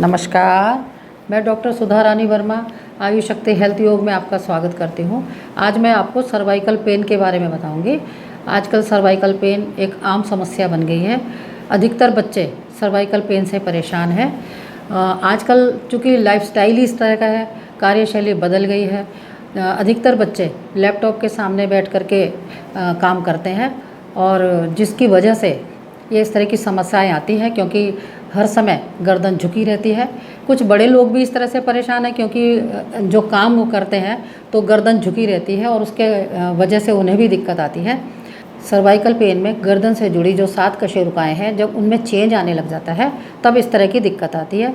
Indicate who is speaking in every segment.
Speaker 1: नमस्कार, मैं डॉक्टर सुधा रानी वर्मा आयुष शक्ति हेल्थ योग में आपका स्वागत करती हूँ। आज मैं आपको सर्वाइकल पेन के बारे में बताऊँगी। आजकल सर्वाइकल पेन एक आम समस्या बन गई है। अधिकतर बच्चे सर्वाइकल पेन से परेशान हैं। आजकल चूँकि लाइफस्टाइल ही इस तरह का है, कार्यशैली बदल गई है। अधिकतर बच्चे लैपटॉप के सामने बैठ कर के काम करते हैं और जिसकी वजह से ये इस तरह की समस्याएं आती हैं, क्योंकि हर समय गर्दन झुकी रहती है। कुछ बड़े लोग भी इस तरह से परेशान हैं, क्योंकि जो काम वो करते हैं तो गर्दन झुकी रहती है और उसके वजह से उन्हें भी दिक्कत आती है। सर्वाइकल पेन में गर्दन से जुड़ी जो 7 कशेरुकाएँ हैं, जब उनमें चेंज आने लग जाता है तब इस तरह की दिक्कत आती है।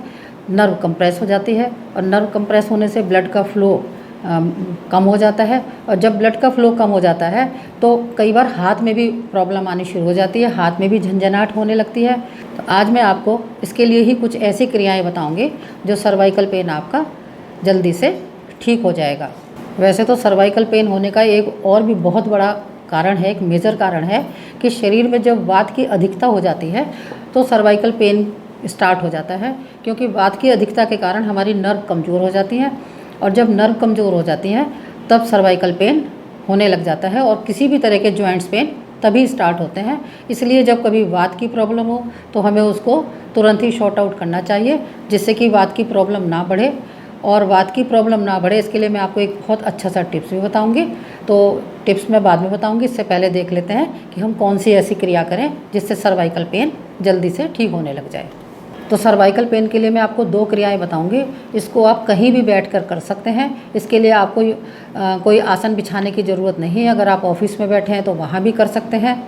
Speaker 1: नर्व कंप्रेस हो जाती है और नर्व कंप्रेस होने से ब्लड का फ्लो कम हो जाता है, और जब ब्लड का फ्लो कम हो जाता है तो कई बार हाथ में भी प्रॉब्लम आनी शुरू हो जाती है, हाथ में भी झंझनाहट होने लगती है। तो आज मैं आपको इसके लिए ही कुछ ऐसी क्रियाएं बताऊंगी जो सर्वाइकल पेन आपका जल्दी से ठीक हो जाएगा। वैसे तो सर्वाइकल पेन होने का एक और भी बहुत बड़ा कारण है, एक मेजर कारण है कि शरीर में जब वात की अधिकता हो जाती है तो सर्वाइकल पेन स्टार्ट हो जाता है, क्योंकि वात की अधिकता के कारण हमारी नर्व कमज़ोर हो जाती हैं, और जब नर्व कमज़ोर हो जाती हैं तब सर्वाइकल पेन होने लग जाता है, और किसी भी तरह के जॉइंट्स पेन तभी स्टार्ट होते हैं। इसलिए जब कभी वात की प्रॉब्लम हो तो हमें उसको तुरंत ही शॉर्ट आउट करना चाहिए, जिससे कि वात की प्रॉब्लम ना बढ़े। और वात की प्रॉब्लम ना बढ़े इसके लिए मैं आपको एक बहुत अच्छा सा टिप्स भी बताऊंगी। तो टिप्स मैं बाद में बताऊंगी, इससे पहले देख लेते हैं कि हम कौन सी ऐसी क्रिया करें जिससे सर्वाइकल पेन जल्दी से ठीक होने लग जाए। तो सर्वाइकल पेन के लिए मैं आपको 2 क्रियाएं बताऊंगी। इसको आप कहीं भी बैठकर कर सकते हैं। इसके लिए आपको कोई आसन बिछाने की ज़रूरत नहीं है। अगर आप ऑफिस में बैठे हैं तो वहाँ भी कर सकते हैं,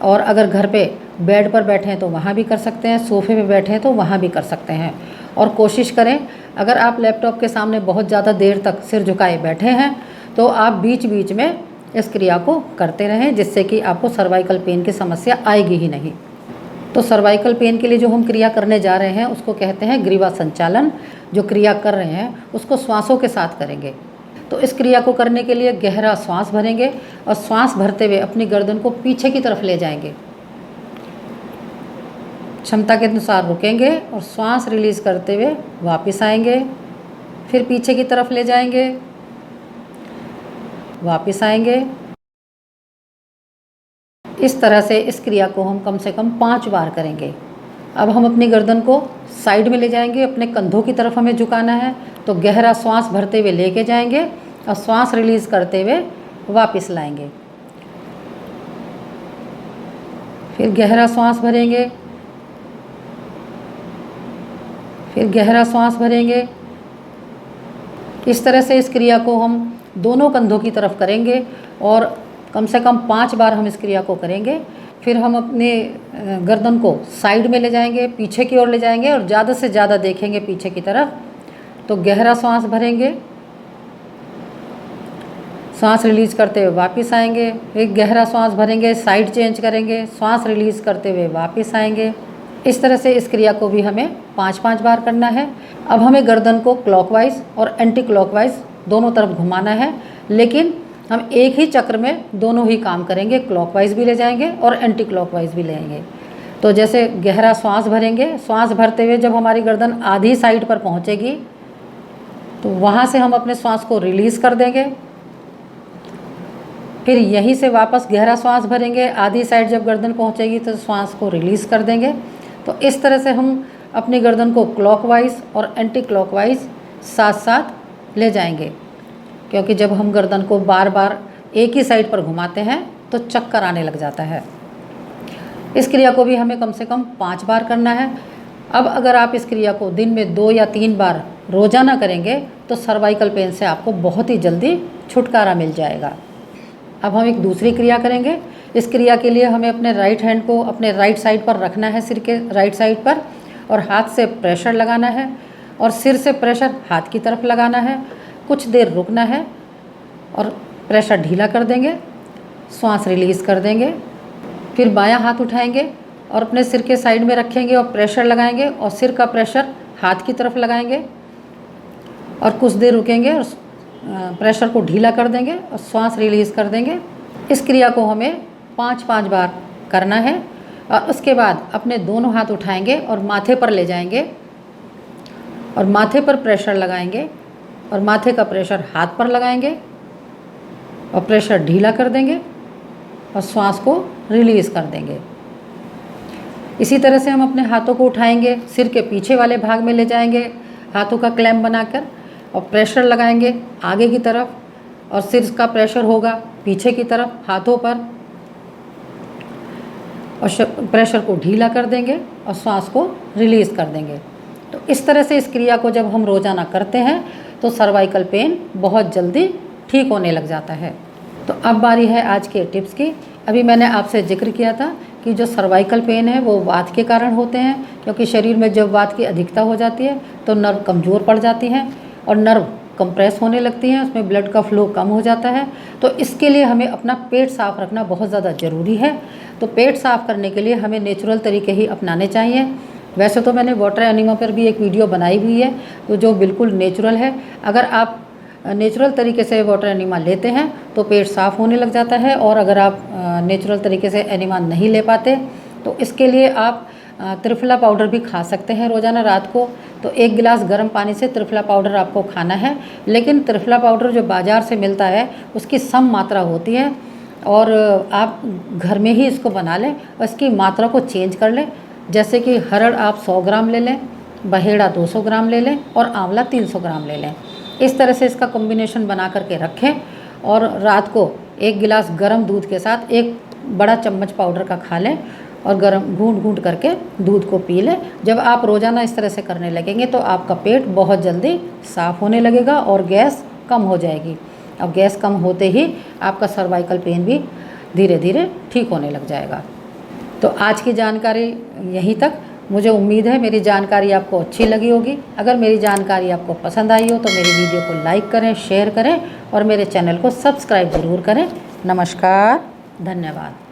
Speaker 1: और अगर घर पे बेड पर बैठे हैं तो वहाँ भी कर सकते हैं, सोफे पे बैठे हैं तो वहाँ भी कर सकते हैं। और कोशिश करें, अगर आप लैपटॉप के सामने बहुत ज़्यादा देर तक सिर झुकाए बैठे हैं तो आप बीच बीच में इस क्रिया को करते रहें, जिससे कि आपको सर्वाइकल पेन की समस्या आएगी ही नहीं। तो सर्वाइकल पेन के लिए जो हम क्रिया करने जा रहे हैं उसको कहते हैं ग्रीवा संचालन। जो क्रिया कर रहे हैं उसको श्वासों के साथ करेंगे। तो इस क्रिया को करने के लिए गहरा श्वास भरेंगे और श्वास भरते हुए अपनी गर्दन को पीछे की तरफ ले जाएंगे। क्षमता के अनुसार रुकेंगे और श्वास रिलीज करते हुए वापस आएंगे, फिर पीछे की तरफ ले जाएंगे, वापस आएंगे। इस तरह से इस क्रिया को हम कम से कम 5 बार करेंगे। अब हम अपनी गर्दन को साइड में ले जाएंगे, अपने कंधों की तरफ हमें झुकाना है। तो गहरा श्वास भरते हुए लेके जाएंगे और श्वास रिलीज करते हुए वापस लाएंगे। फिर गहरा श्वास भरेंगे, फिर गहरा श्वास भरेंगे। इस तरह से इस क्रिया को हम दोनों कंधों की तरफ करेंगे और कम से कम 5 बार हम इस क्रिया को करेंगे। फिर हम अपने गर्दन को साइड में ले जाएंगे, पीछे की ओर ले जाएंगे और ज़्यादा से ज़्यादा देखेंगे पीछे की तरफ। तो गहरा श्वास भरेंगे, श्वास रिलीज करते हुए वापस आएंगे, फिर गहरा श्वास भरेंगे, साइड चेंज करेंगे, श्वास रिलीज करते हुए वापस आएंगे। इस तरह से इस क्रिया को भी हमें 5-5 बार करना है। अब हमें गर्दन को क्लॉकवाइज और एंटी क्लॉकवाइज दोनों तरफ घुमाना है, लेकिन हम एक ही चक्र में दोनों ही काम करेंगे। क्लॉकवाइज भी ले जाएंगे और एंटी क्लॉकवाइज भी लेंगे। तो जैसे गहरा श्वास भरेंगे, श्वास भरते हुए जब हमारी गर्दन आधी साइड पर पहुंचेगी तो वहाँ से हम अपने श्वास को रिलीज़ कर देंगे। फिर यहीं से वापस गहरा श्वास भरेंगे, आधी साइड जब गर्दन पहुंचेगी तो श्वास को रिलीज़ कर देंगे। तो इस तरह से हम अपनी गर्दन को क्लॉकवाइज और एंटी क्लॉकवाइज साथ साथ ले जाएंगे, क्योंकि जब हम गर्दन को बार बार एक ही साइड पर घुमाते हैं तो चक्कर आने लग जाता है। इस क्रिया को भी हमें कम से कम 5 बार करना है। अब अगर आप इस क्रिया को दिन में 2 या 3 बार रोज़ाना करेंगे तो सर्वाइकल पेन से आपको बहुत ही जल्दी छुटकारा मिल जाएगा। अब हम एक दूसरी क्रिया करेंगे। इस क्रिया के लिए हमें अपने राइट हैंड को अपने राइट साइड पर रखना है, सिर के राइट साइड पर, और हाथ से प्रेशर लगाना है और सिर से प्रेशर हाथ की तरफ लगाना है। कुछ देर रुकना है और प्रेशर ढीला कर देंगे, श्वास रिलीज़ कर देंगे। फिर बायां हाथ उठाएंगे और अपने सिर के साइड में रखेंगे और प्रेशर लगाएंगे, और सिर का प्रेशर हाथ की तरफ लगाएंगे और कुछ देर रुकेंगे और प्रेशर को ढीला कर देंगे और श्वास रिलीज़ कर देंगे। इस क्रिया को हमें 5-5 बार करना है। और उसके बाद अपने दोनों हाथ उठाएंगे और माथे पर ले जाएंगे और माथे पर प्रेशर लगाएंगे और माथे का प्रेशर हाथ पर लगाएंगे और प्रेशर ढीला कर देंगे और श्वास को रिलीज़ कर देंगे। इसी तरह से हम अपने हाथों को उठाएंगे, सिर के पीछे वाले भाग में ले जाएंगे हाथों का क्लैंप बनाकर और प्रेशर लगाएंगे आगे की तरफ और सिर का प्रेशर होगा पीछे की तरफ हाथों पर और प्रेशर को ढीला कर देंगे और श्वास को रिलीज़ कर देंगे। तो इस तरह से इस क्रिया को जब हम रोज़ाना करते हैं तो सर्वाइकल पेन बहुत जल्दी ठीक होने लग जाता है। तो अब बारी है आज के टिप्स की। अभी मैंने आपसे जिक्र किया था कि जो सर्वाइकल पेन है वो वात के कारण होते हैं, क्योंकि शरीर में जब वात की अधिकता हो जाती है तो नर्व कमज़ोर पड़ जाती हैं और नर्व कंप्रेस होने लगती हैं, उसमें ब्लड का फ्लो कम हो जाता है। तो इसके लिए हमें अपना पेट साफ़ रखना बहुत ज़्यादा ज़रूरी है। तो पेट साफ़ करने के लिए हमें नेचुरल तरीके ही अपनाने चाहिए। वैसे तो मैंने वाटर एनिमा पर भी एक वीडियो बनाई हुई है तो जो बिल्कुल नेचुरल है। अगर आप नेचुरल तरीके से वाटर एनिमा लेते हैं तो पेट साफ़ होने लग जाता है, और अगर आप नेचुरल तरीके से एनिमा नहीं ले पाते तो इसके लिए आप त्रिफला पाउडर भी खा सकते हैं रोज़ाना रात को। तो 1 गिलास गर्म पानी से त्रिफला पाउडर आपको खाना है, लेकिन त्रिफला पाउडर जो बाज़ार से मिलता है उसकी सम मात्रा होती है और आप घर में ही इसको बना लें और इसकी मात्रा को चेंज कर लें। जैसे कि हरड़ आप 100 ग्राम ले लें, बहेड़ा 200 ग्राम ले लें और आंवला 300 ग्राम ले लें। इस तरह से इसका कॉम्बिनेशन बना करके रखें और रात को 1 गिलास गर्म दूध के साथ 1 बड़ा चम्मच पाउडर का खा लें और गर्म घूंट करके दूध को पी लें। जब आप रोज़ाना इस तरह से करने लगेंगे तो आपका पेट बहुत जल्दी साफ़ होने लगेगा और गैस कम हो जाएगी। अब गैस कम होते ही आपका सर्वाइकल पेन भी धीरे धीरे ठीक होने लग जाएगा। तो आज की जानकारी यहीं तक। मुझे उम्मीद है मेरी जानकारी आपको अच्छी लगी होगी। अगर मेरी जानकारी आपको पसंद आई हो तो मेरी वीडियो को लाइक करें, शेयर करें और मेरे चैनल को सब्सक्राइब ज़रूर करें। नमस्कार, धन्यवाद।